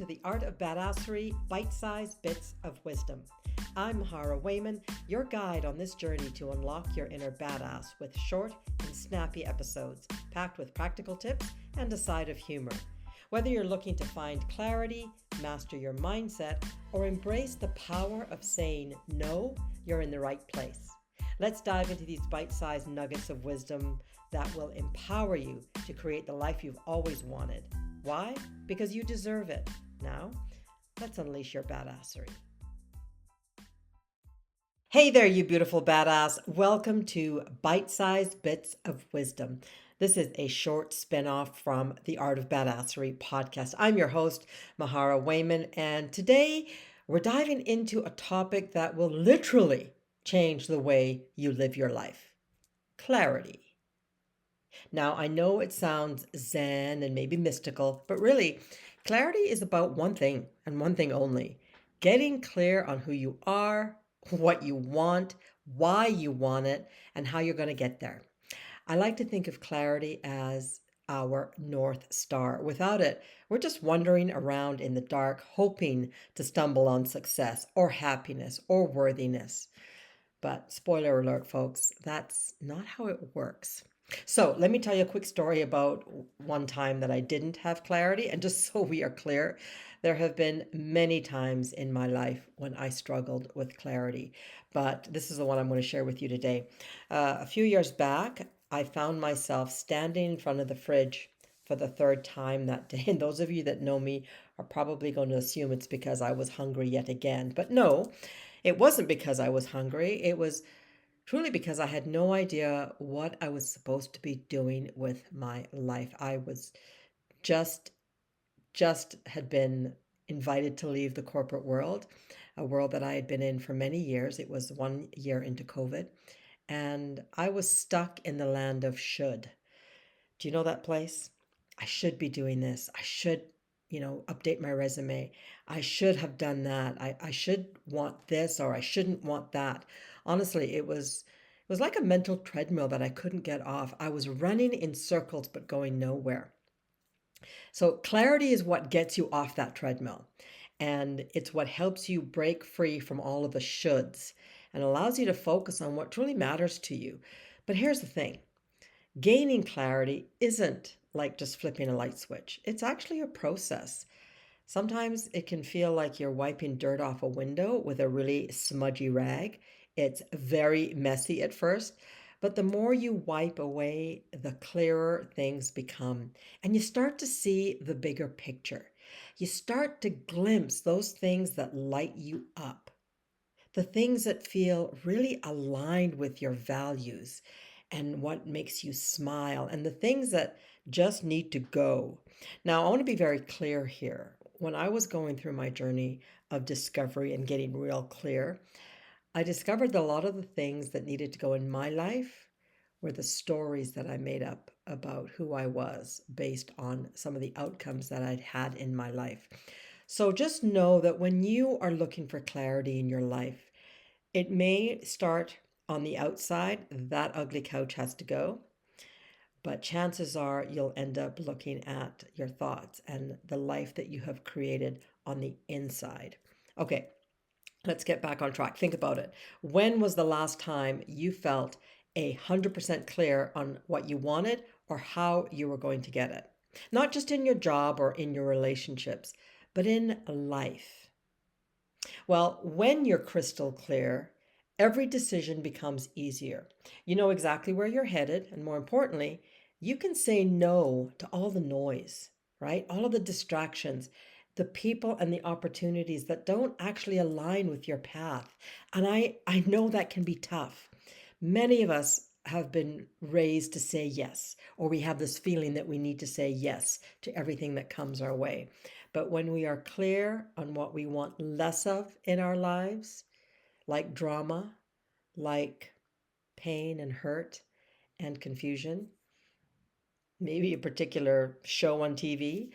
the Art of Badassery, Bite-Sized Bits of Wisdom. I'm Mahara Wayman, your guide on this journey to unlock your inner badass with short and snappy episodes packed with practical tips and a side of humor. Whether you're looking to find clarity, master your mindset, or embrace the power of saying no, you're in the right place. Let's dive into these bite-sized nuggets of wisdom that will empower you to create the life you've always wanted. Why? Because you deserve it. Now, let's unleash your badassery. Hey there, you beautiful badass. Welcome to Bite-Sized Bits of Wisdom. This is a short spin-off from the Art of Badassery podcast. I'm your host, Mahara Wayman, and today we're diving into a topic that will literally change the way you live your life. Clarity. Now, I know it sounds zen and maybe mystical, but really, clarity is about one thing and one thing only: getting clear on who you are, what you want, why you want it, and how you're going to get there. I like to think of clarity as our North Star. Without it, we're just wandering around in the dark, hoping to stumble on success or happiness or worthiness. But spoiler alert, folks, that's not how it works. So let me tell you a quick story about one time that I didn't have clarity. And just so we are clear, there have been many times in my life when I struggled with clarity. But this is the one I'm going to share with you today. A few years back, I found myself standing in front of the fridge for the third time that day. And those of you that know me are probably going to assume it's because I was hungry yet again. But no, it wasn't because I was hungry. It was truly because I had no idea what I was supposed to be doing with my life. I was just had been invited to leave the corporate world, a world that I had been in for many years. It was 1 year into COVID, and I was stuck in the land of should. Do you know that place? I should be doing this. I should, update my resume. I should have done that. I should want this, or I shouldn't want that. Honestly, it was like a mental treadmill that I couldn't get off. I was running in circles but going nowhere. So clarity is what gets you off that treadmill. And it's what helps you break free from all of the shoulds and allows you to focus on what truly matters to you. But here's the thing: gaining clarity isn't like just flipping a light switch. It's actually a process. Sometimes it can feel like you're wiping dirt off a window with a really smudgy rag. It's very messy at first, but the more you wipe away, the clearer things become. And you start to see the bigger picture. You start to glimpse those things that light you up, the things that feel really aligned with your values and what makes you smile, and the things that just need to go. Now, I want to be very clear here. When I was going through my journey of discovery and getting real clear, I discovered that a lot of the things that needed to go in my life were the stories that I made up about who I was based on some of the outcomes that I'd had in my life. So just know that when you are looking for clarity in your life, it may start on the outside. That ugly couch has to go. But chances are you'll end up looking at your thoughts and the life that you have created on the inside. Okay, let's get back on track. Think about it. When was the last time you felt 100% clear on what you wanted or how you were going to get it? Not just in your job or in your relationships, but in life. Well, when you're crystal clear, every decision becomes easier. You know exactly where you're headed, and more importantly, you can say no to all the noise, right? All of the distractions, the people and the opportunities that don't actually align with your path. And I know that can be tough. Many of us have been raised to say yes, or we have this feeling that we need to say yes to everything that comes our way. But when we are clear on what we want less of in our lives, like drama, like pain and hurt and confusion, maybe a particular show on TV.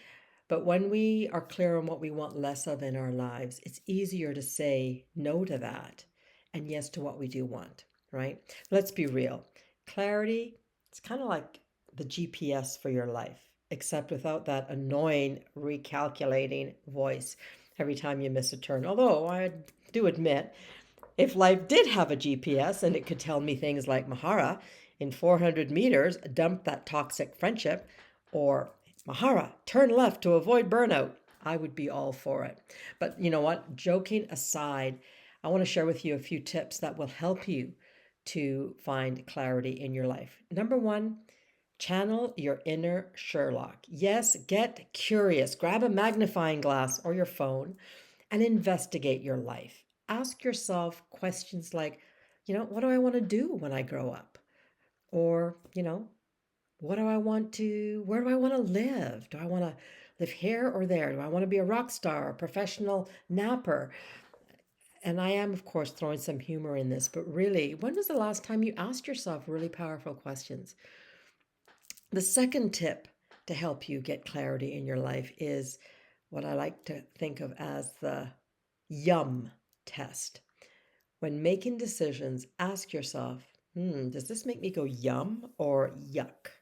But when we are clear on what we want less of in our lives, it's easier to say no to that and yes to what we do want, right? Let's be real. Clarity, it's kind of like the GPS for your life. except without that annoying recalculating voice every time you miss a turn. Although I do admit, if life did have a GPS and it could tell me things like, Mahara, in 400 meters, dump that toxic friendship, or Mahara, turn left to avoid burnout, I would be all for it. But you know what? Joking aside, I want to share with you a few tips that will help you to find clarity in your life. Number one, channel your inner Sherlock. Yes, get curious. Grab a magnifying glass or your phone and investigate your life. Ask yourself questions like, what do I want to do when I grow up? Or, what do I want to, where do I want to live? Do I want to live here or there? Do I want to be a rock star, a professional napper? And I am, of course, throwing some humor in this, but really, when was the last time you asked yourself really powerful questions? The second tip to help you get clarity in your life is what I like to think of as the yum test. When making decisions, ask yourself, does this make me go yum or yuck?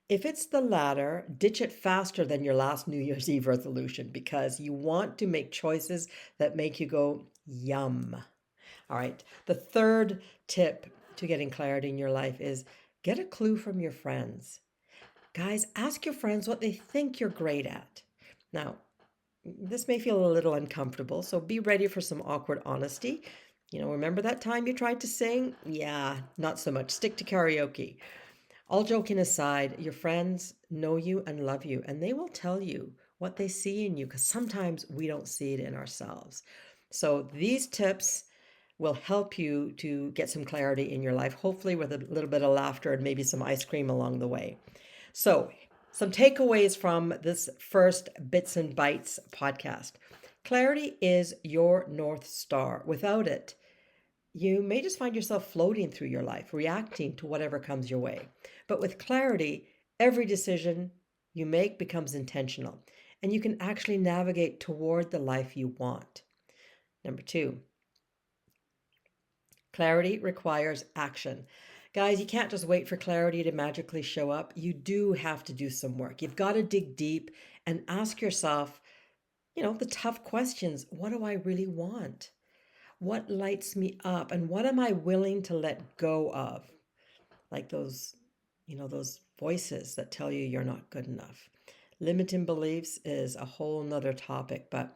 If it's the latter, ditch it faster than your last New Year's Eve resolution because you want to make choices that make you go yum. All right. The third tip to getting clarity in your life is get a clue from your friends. Guys, ask your friends what they think you're great at. Now, this may feel a little uncomfortable, so be ready for some awkward honesty. Remember that time you tried to sing? Yeah, not so much. Stick to karaoke. All joking aside, your friends know you and love you, and they will tell you what they see in you because sometimes we don't see it in ourselves. So these tips will help you to get some clarity in your life, hopefully with a little bit of laughter and maybe some ice cream along the way. So, some takeaways from this first Bits and Bites podcast. Clarity is your North Star. Without it, you may just find yourself floating through your life, reacting to whatever comes your way. But with clarity, every decision you make becomes intentional, and you can actually navigate toward the life you want. Number two, clarity requires action. Guys, you can't just wait for clarity to magically show up. You do have to do some work. You've got to dig deep and ask yourself, the tough questions. What do I really want? What lights me up? And what am I willing to let go of? Like those voices that tell you you're not good enough. Limiting beliefs is a whole nother topic, but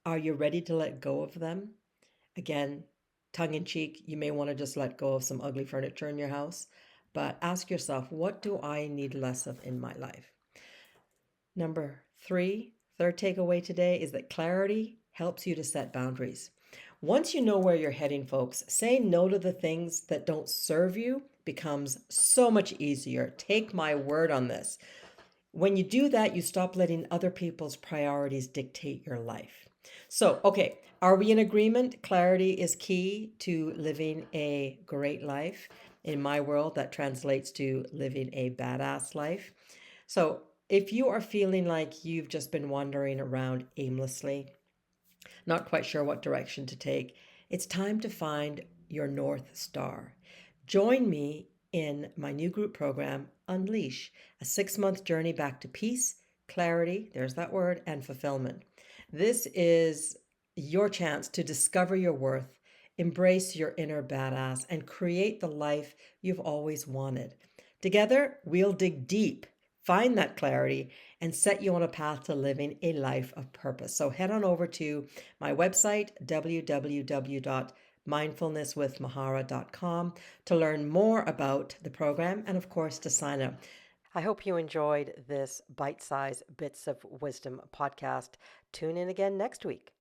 are you ready to let go of them? Again, tongue in cheek, you may want to just let go of some ugly furniture in your house, but ask yourself, what do I need less of in my life? Number three, third takeaway today is that clarity helps you to set boundaries. Once you know where you're heading, folks, saying no to the things that don't serve you becomes so much easier. Take my word on this. When you do that, you stop letting other people's priorities dictate your life. So, okay, are we in agreement? Clarity is key to living a great life. In my world, that translates to living a badass life. So, if you are feeling like you've just been wandering around aimlessly, not quite sure what direction to take, it's time to find your North Star. Join me in my new group program, Unleash, a 6-month journey back to peace, clarity, there's that word, and fulfillment. This is your chance to discover your worth, embrace your inner badass, and create the life you've always wanted. Together, we'll dig deep, find that clarity, and set you on a path to living a life of purpose. So head on over to my website, www.mindfulnesswithmahara.com, to learn more about the program and, of course, to sign up. I hope you enjoyed this bite-sized Bits of Wisdom podcast. Tune in again next week.